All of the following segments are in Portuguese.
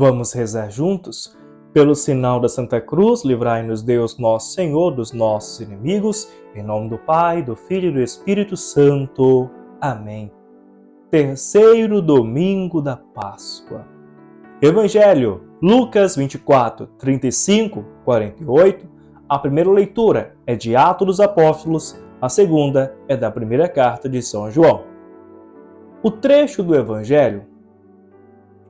Vamos rezar juntos? Pelo sinal da Santa Cruz, livrai-nos Deus nosso Senhor dos nossos inimigos, em nome do Pai, do Filho e do Espírito Santo. Amém. Terceiro domingo da Páscoa. Evangelho, Lucas 24, 35, 48. A primeira leitura é de Atos dos Apóstolos, a segunda é da primeira carta de São João. O trecho do Evangelho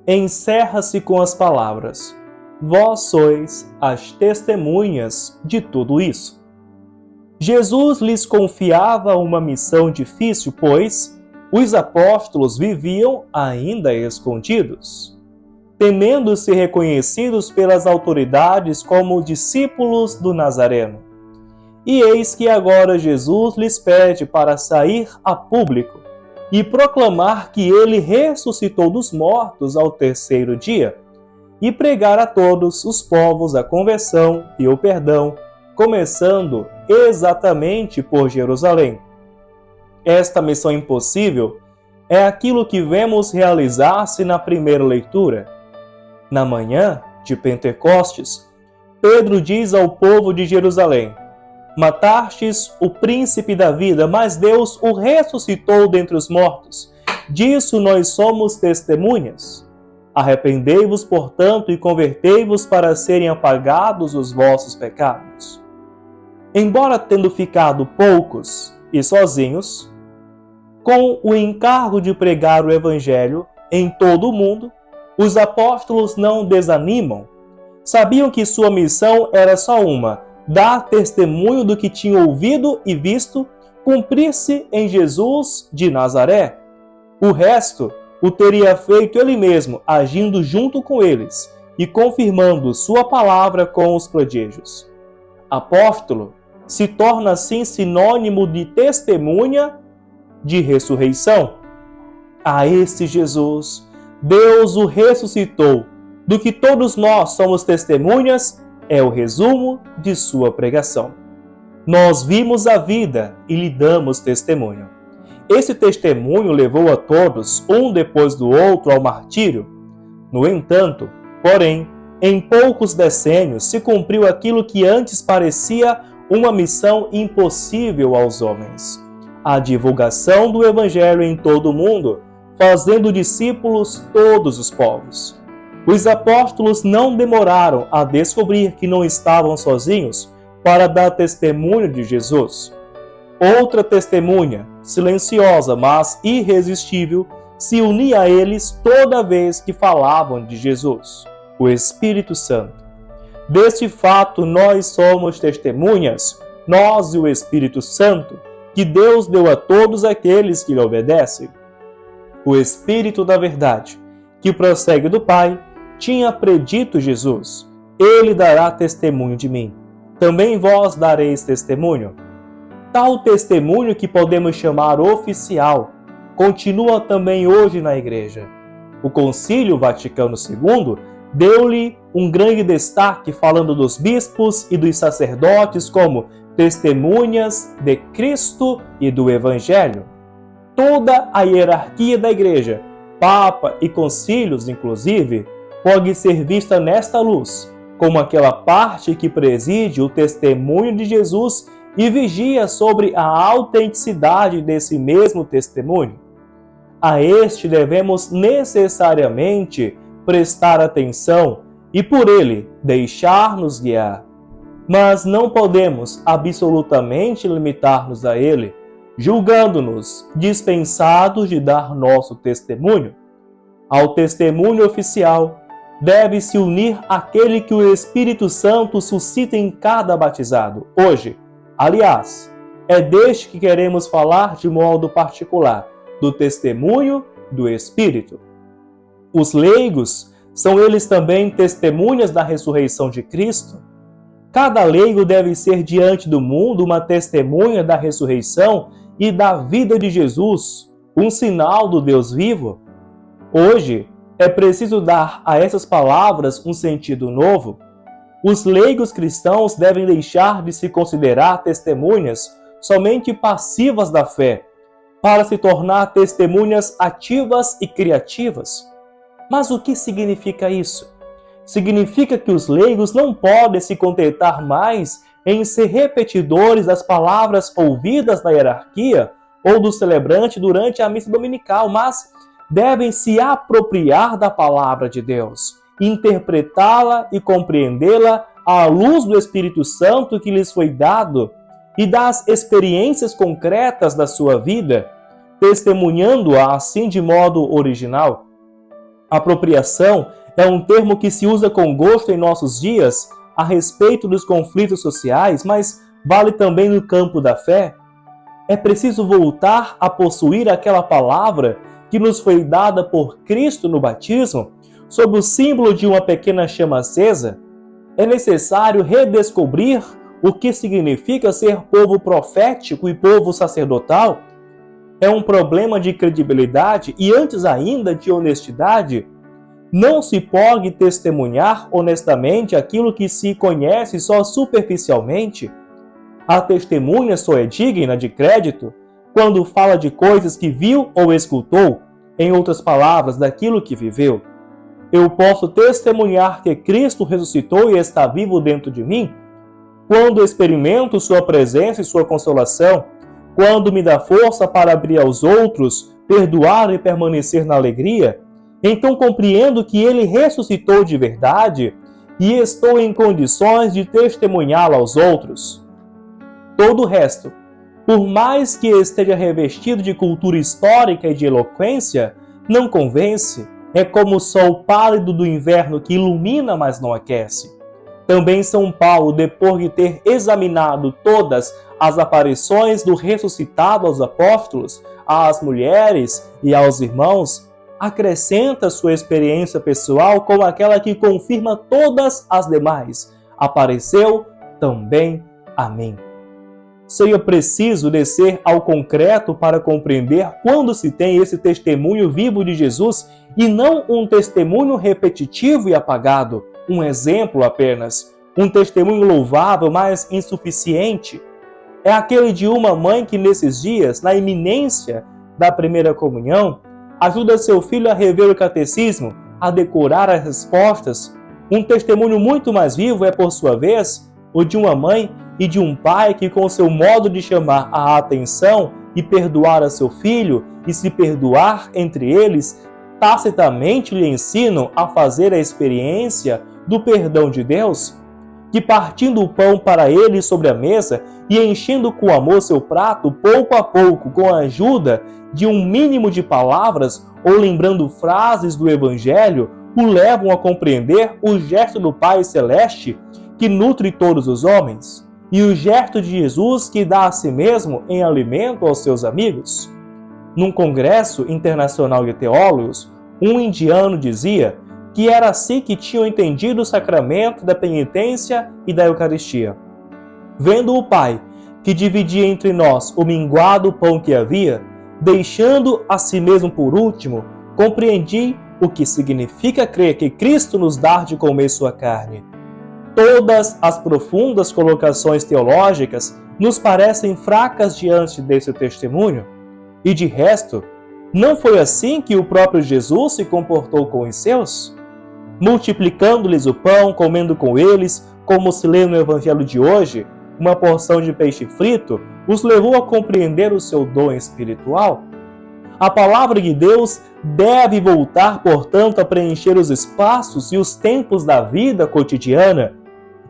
encerra-se com as palavras: vós sois as testemunhas de tudo isso. Jesus lhes confiava uma missão difícil, pois os apóstolos viviam ainda escondidos, temendo ser reconhecidos pelas autoridades como discípulos do Nazareno. E eis que agora Jesus lhes pede para sair a público e proclamar que ele ressuscitou dos mortos ao terceiro dia, e pregar a todos os povos a conversão e o perdão, começando exatamente por Jerusalém. Esta missão impossível é aquilo que vemos realizar-se na primeira leitura. Na manhã de Pentecostes, Pedro diz ao povo de Jerusalém: matastes o príncipe da vida, mas Deus o ressuscitou dentre os mortos. Disso nós somos testemunhas. Arrependei-vos, portanto, e convertei-vos para serem apagados os vossos pecados. Embora tendo ficado poucos e sozinhos, com o encargo de pregar o Evangelho em todo o mundo, os apóstolos não desanimam. Sabiam que sua missão era só uma: dar testemunho do que tinham ouvido e visto cumprir-se em Jesus de Nazaré. O resto o teria feito ele mesmo, agindo junto com eles e confirmando sua palavra com os prodígios. Apóstolo se torna assim sinônimo de testemunha de ressurreição. A este Jesus, Deus o ressuscitou, do que todos nós somos testemunhas, é o resumo de sua pregação. Nós vimos a vida e lhe damos testemunho. Esse testemunho levou a todos, um depois do outro, ao martírio. No entanto, porém, em poucos decênios se cumpriu aquilo que antes parecia uma missão impossível aos homens: a divulgação do Evangelho em todo o mundo, fazendo discípulos todos os povos. Os apóstolos não demoraram a descobrir que não estavam sozinhos para dar testemunho de Jesus. Outra testemunha, silenciosa mas irresistível, se unia a eles toda vez que falavam de Jesus: o Espírito Santo. Deste fato nós somos testemunhas, nós e o Espírito Santo, que Deus deu a todos aqueles que lhe obedecem. O Espírito da verdade, que prossegue do Pai, tinha predito Jesus: ele dará testemunho de mim. Também vós dareis testemunho. Tal testemunho, que podemos chamar oficial, continua também hoje na Igreja. O Concílio Vaticano II deu-lhe um grande destaque, falando dos bispos e dos sacerdotes como testemunhas de Cristo e do Evangelho. Toda a hierarquia da Igreja, Papa e concílios inclusive, pode ser vista nesta luz, como aquela parte que preside o testemunho de Jesus e vigia sobre a autenticidade desse mesmo testemunho. A este devemos necessariamente prestar atenção e por ele deixar-nos guiar. Mas não podemos absolutamente limitar-nos a ele, julgando-nos dispensados de dar nosso testemunho. Ao testemunho oficial deve se unir aquele que o Espírito Santo suscita em cada batizado. Hoje, aliás, é deste que queremos falar de modo particular, do testemunho do Espírito. Os leigos são eles também testemunhas da ressurreição de Cristo. Cada leigo deve ser diante do mundo uma testemunha da ressurreição e da vida de Jesus, um sinal do Deus vivo. Hoje, é preciso dar a essas palavras um sentido novo. Os leigos cristãos devem deixar de se considerar testemunhas somente passivas da fé, para se tornar testemunhas ativas e criativas. Mas o que significa isso? significa que os leigos não podem se contentar mais em ser repetidores das palavras ouvidas na hierarquia ou do celebrante durante a missa dominical, mas devem se apropriar da palavra de Deus, interpretá-la e compreendê-la à luz do Espírito Santo que lhes foi dado e das experiências concretas da sua vida, testemunhando-a assim de modo original. Apropriação é um termo que se usa com gosto em nossos dias a respeito dos conflitos sociais, mas vale também no campo da fé. É preciso voltar a possuir aquela palavra que nos foi dada por Cristo no batismo, sob o símbolo de uma pequena chama acesa. É necessário redescobrir o que significa ser povo profético e povo sacerdotal. É um problema de credibilidade e, antes ainda, de honestidade. Não se pode testemunhar honestamente aquilo que se conhece só superficialmente. A testemunha só é digna de crédito quando fala de coisas que viu ou escutou, em outras palavras, daquilo que viveu. Eu posso testemunhar que Cristo ressuscitou e está vivo dentro de mim quando experimento sua presença e sua consolação, quando me dá força para abrir aos outros, perdoar e permanecer na alegria. Então compreendo que ele ressuscitou de verdade e estou em condições de testemunhá-lo aos outros. Todo o resto, por mais que esteja revestido de cultura histórica e de eloquência, não convence. É como o sol pálido do inverno que ilumina, mas não aquece. Também São Paulo, depois de ter examinado todas as aparições do ressuscitado aos apóstolos, às mulheres e aos irmãos, acrescenta sua experiência pessoal como aquela que confirma todas as demais. Apareceu também a mim. Seria preciso descer ao concreto para compreender quando se tem esse testemunho vivo de Jesus e não um testemunho repetitivo e apagado, um exemplo apenas, um testemunho louvável, mas insuficiente. É aquele de uma mãe que nesses dias, na iminência da primeira comunhão, ajuda seu filho a rever o catecismo, a decorar as respostas. Um testemunho muito mais vivo é, por sua vez, o de uma mãe e de um pai que, com seu modo de chamar a atenção e perdoar a seu filho e se perdoar entre eles, tacitamente lhe ensinam a fazer a experiência do perdão de Deus, que partindo o pão para ele sobre a mesa e enchendo com amor seu prato, pouco a pouco, com a ajuda de um mínimo de palavras ou lembrando frases do Evangelho, o levam a compreender o gesto do Pai Celeste que nutre todos os homens e o gesto de Jesus que dá a si mesmo em alimento aos seus amigos. Num congresso internacional de teólogos, um indiano dizia que era assim que tinham entendido o sacramento da penitência e da Eucaristia. Vendo o Pai, que dividia entre nós o minguado pão que havia, deixando a si mesmo por último, compreendi o que significa crer que Cristo nos dá de comer sua carne. Todas as profundas colocações teológicas nos parecem fracas diante desse testemunho. E de resto, não foi assim que o próprio Jesus se comportou com os seus? Multiplicando-lhes o pão, comendo com eles, como se lê no Evangelho de hoje, uma porção de peixe frito, os levou a compreender o seu dom espiritual? A palavra de Deus deve voltar, portanto, a preencher os espaços e os tempos da vida cotidiana.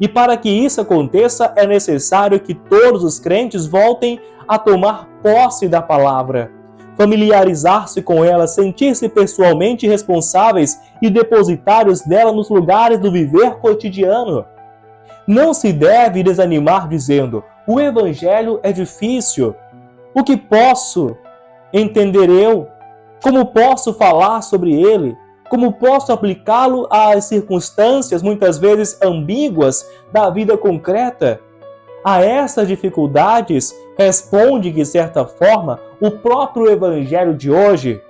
E para que isso aconteça, é necessário que todos os crentes voltem a tomar posse da palavra, familiarizar-se com ela, sentir-se pessoalmente responsáveis e depositários dela nos lugares do viver cotidiano. Não se deve desanimar dizendo: o Evangelho é difícil. O que posso entender eu? Como posso falar sobre ele? Como posso aplicá-lo às circunstâncias, muitas vezes ambíguas, da vida concreta? A essas dificuldades responde, de certa forma, o próprio Evangelho de hoje.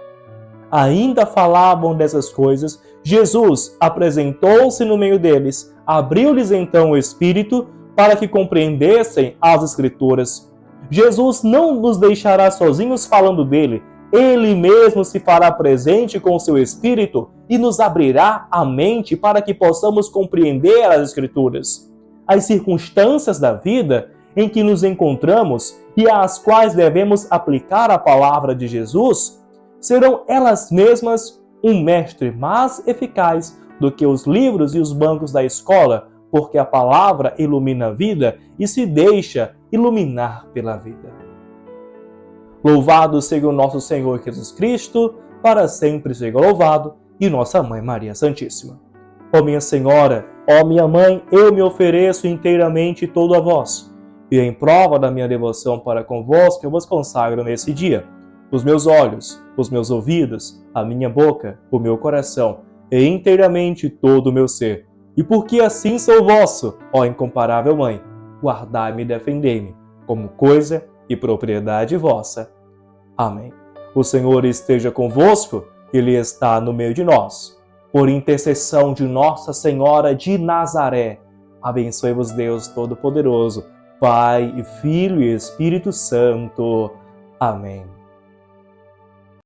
Ainda falavam dessas coisas, Jesus apresentou-se no meio deles, abriu-lhes então o Espírito para que compreendessem as Escrituras. Jesus não nos deixará sozinhos falando dele, Ele mesmo se fará presente com o seu Espírito e nos abrirá a mente para que possamos compreender as Escrituras, as circunstâncias da vida em que nos encontramos e às quais devemos aplicar a palavra de Jesus, serão elas mesmas um mestre mais eficaz do que os livros e os bancos da escola, porque a palavra ilumina a vida e se deixa iluminar pela vida. Louvado seja o nosso Senhor Jesus Cristo, para sempre seja louvado, e nossa Mãe Maria Santíssima. Ó minha Senhora, ó minha Mãe, eu me ofereço inteiramente todo a vós, e em prova da minha devoção para convosco eu vos consagro nesse dia os meus olhos, os meus ouvidos, a minha boca, o meu coração, e inteiramente todo o meu ser. E porque assim sou vosso, ó incomparável Mãe, guardai-me e defendei-me, como coisa e propriedade vossa. Amém. O Senhor esteja convosco, Ele está no meio de nós. Por intercessão de Nossa Senhora de Nazaré, abençoe-vos Deus Todo-Poderoso, Pai e Filho e Espírito Santo. Amém.